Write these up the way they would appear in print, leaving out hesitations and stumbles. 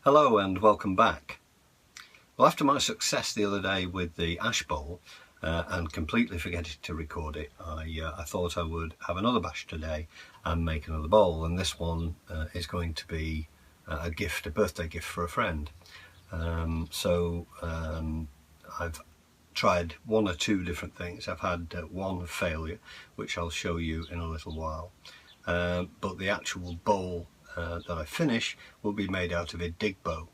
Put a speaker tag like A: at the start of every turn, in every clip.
A: Hello and welcome back. Well, after my success the other day with the ash bowl and completely forgetting to record it, I thought I would have another bash today and make another bowl, and this one is going to be a birthday gift for a friend. I've tried one or two different things. I've had one failure, which I'll show you in a little while, but the actual bowl that I finish will be made out of Idigbo.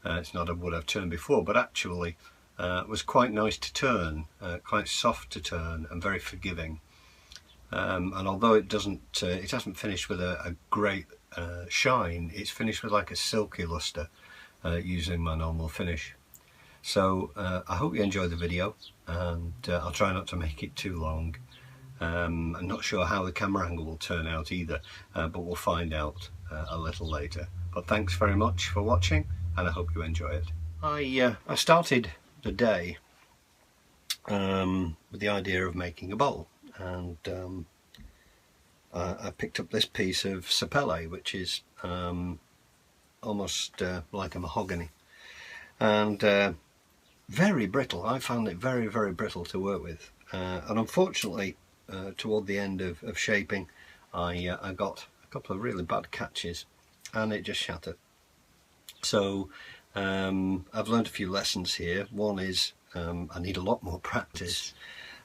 A: It's not a wood I've turned before, but actually it was quite nice to turn, quite soft to turn and very forgiving. And although it hasn't finished with a great shine, it's finished with like a silky luster using my normal finish. So I hope you enjoy the video, and I'll try not to make it too long. I'm not sure how the camera angle will turn out either, but we'll find out a little later. But thanks very much for watching, and I hope you enjoy it. I started the day with the idea of making a bowl, and I picked up this piece of sapele, which is almost like a mahogany, and very brittle. I found it very, very brittle to work with, and unfortunately toward the end of shaping I got a couple of really bad catches and it just shattered. So I've learned a few lessons here. One is I need a lot more practice,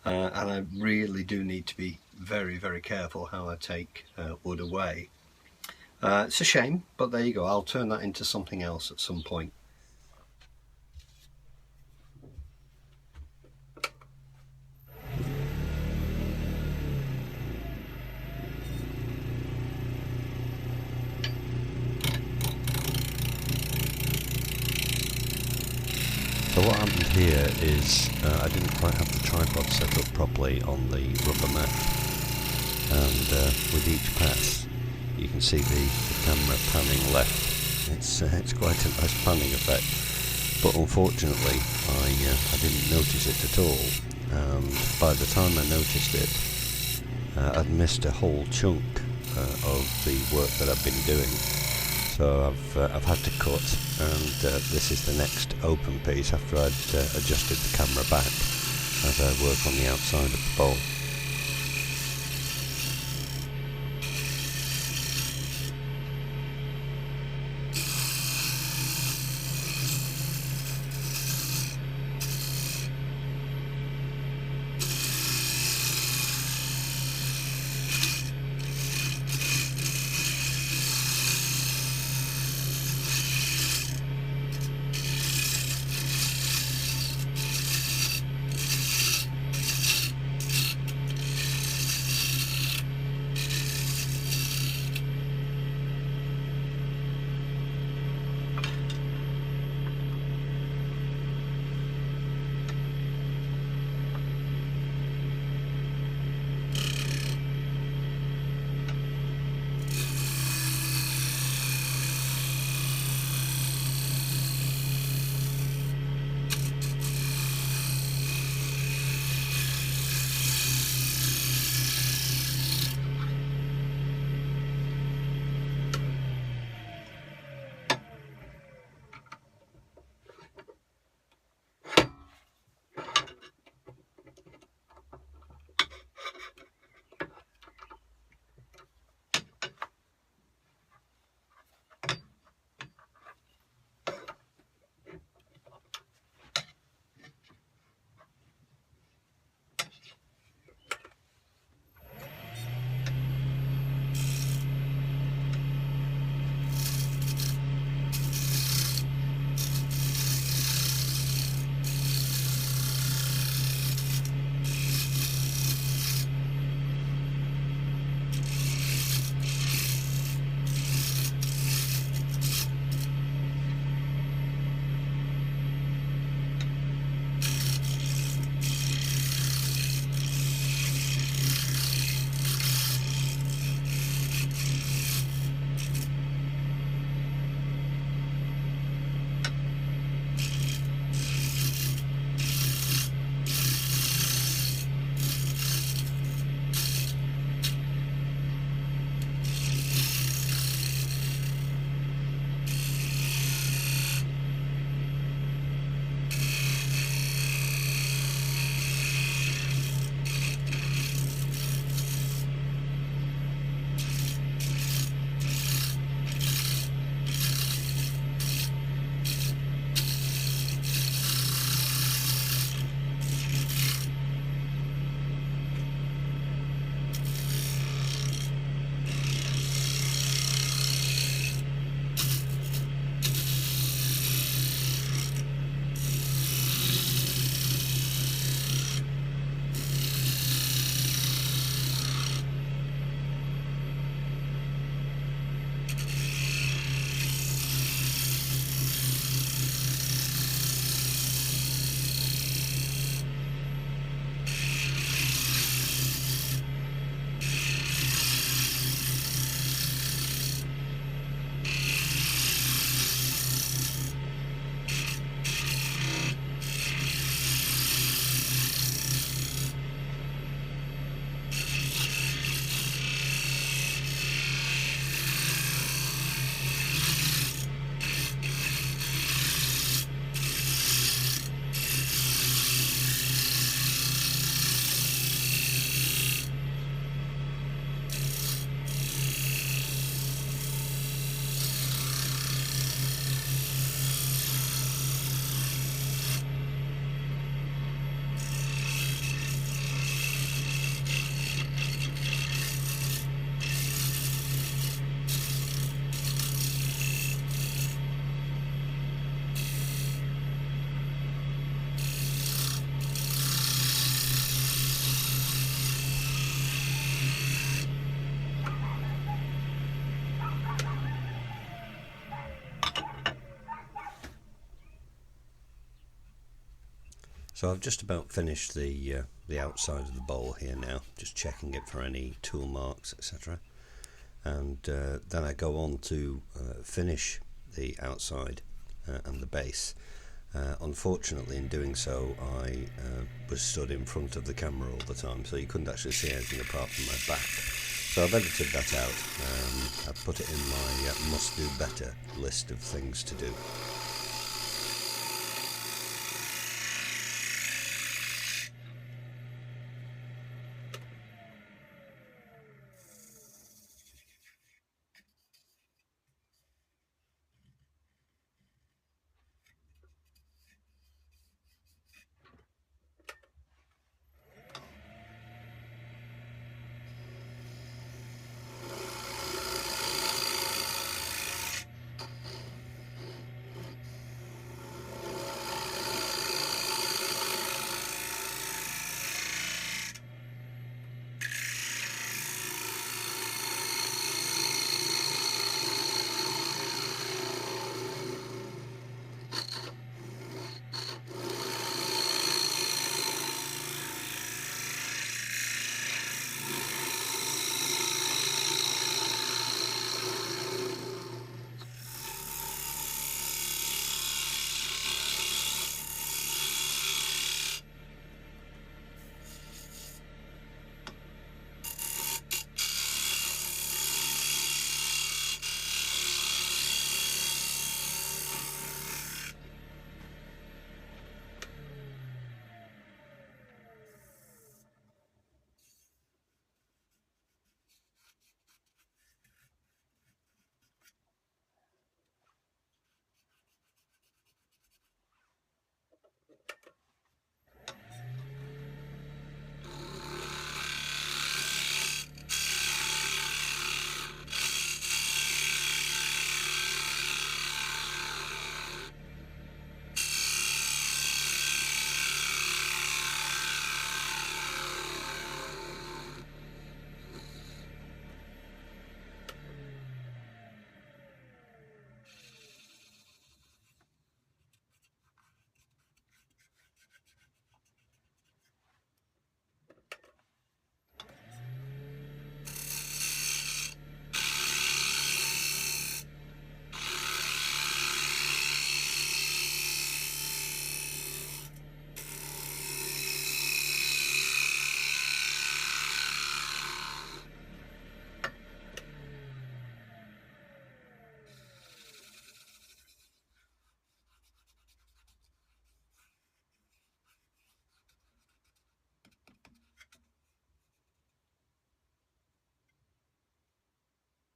A: and I really do need to be very, very careful how I take wood away. It's a shame, but there you go. I'll turn that into something else at some point.
B: So what happened here is I didn't quite have the tripod set up properly on the rubber mat, and with each pass you can see the camera panning left. It's quite a nice panning effect, but unfortunately I didn't notice it at all, and by the time I noticed it I'd missed a whole chunk of the work that I've been doing. So I've had to cut, and this is the next open piece after I'd adjusted the camera back as I work on the outside of the bowl. So I've just about finished the outside of the bowl here now, just checking it for any tool marks, etc. And then I go on to finish the outside and the base. Unfortunately, in doing so, I was stood in front of the camera all the time, so you couldn't actually see anything apart from my back. So I've edited that out. I've put it in my must do better list of things to do.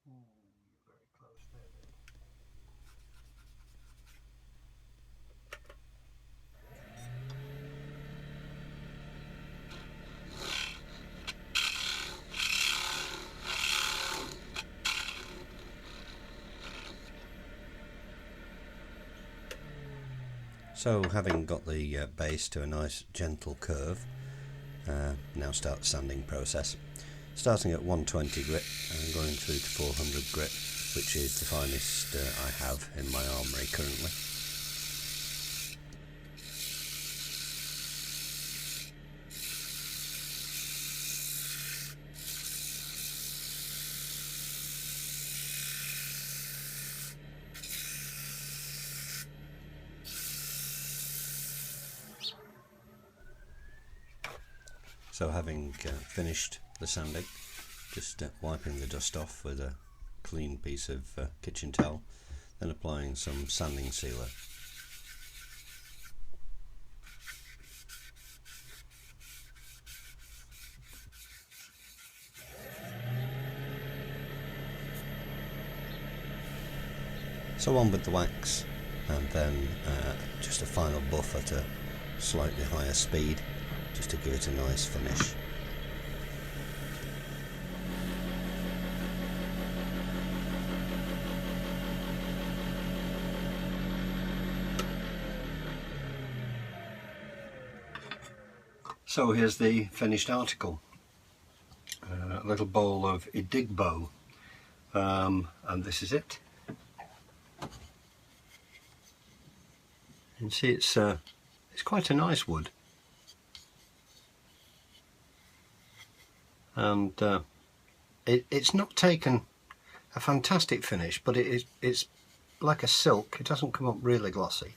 A: You're very close there, Dave.
B: So having got the base to a nice gentle curve, now start the sanding process. Starting at 120 grit and going through to 400 grit, which is the finest I have in my armoury currently. So having finished the sanding, just wiping the dust off with a clean piece of kitchen towel, then applying some sanding sealer. So on with the wax, and then just a final buff at a slightly higher speed, just to give it a nice finish.
A: So here's the finished article. A little bowl of Idigbo, and this is it. You can see it's quite a nice wood. and it's not taken a fantastic finish, but it's like a silk. It doesn't come up really glossy,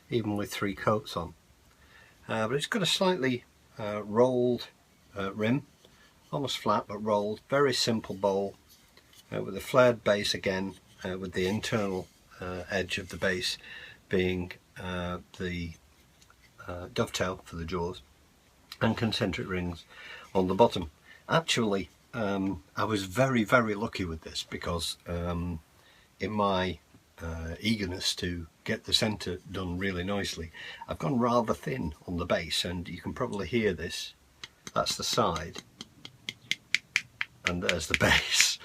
A: even with 3 coats on. But it's got a slightly rolled rim, almost flat but rolled. Very simple bowl with a flared base again, with the internal edge of the base being the dovetail for the jaws, and concentric rings on the bottom. Actually, I was very lucky with this, because in my eagerness to get the centre done really nicely, I've gone rather thin on the base, and you can probably hear this. That's the side, and there's the base,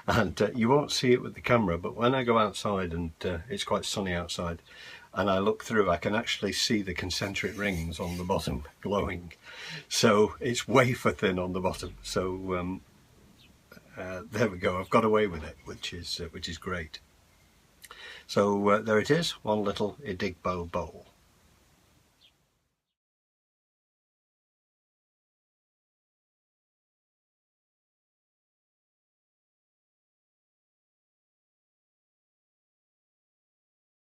A: and you won't see it with the camera, but when I go outside, and it's quite sunny outside, and I look through, I can actually see the concentric rings on the bottom glowing. So it's wafer thin on the bottom. So there we go. I've got away with it, which is great. So there it is, one little Idigbo bowl.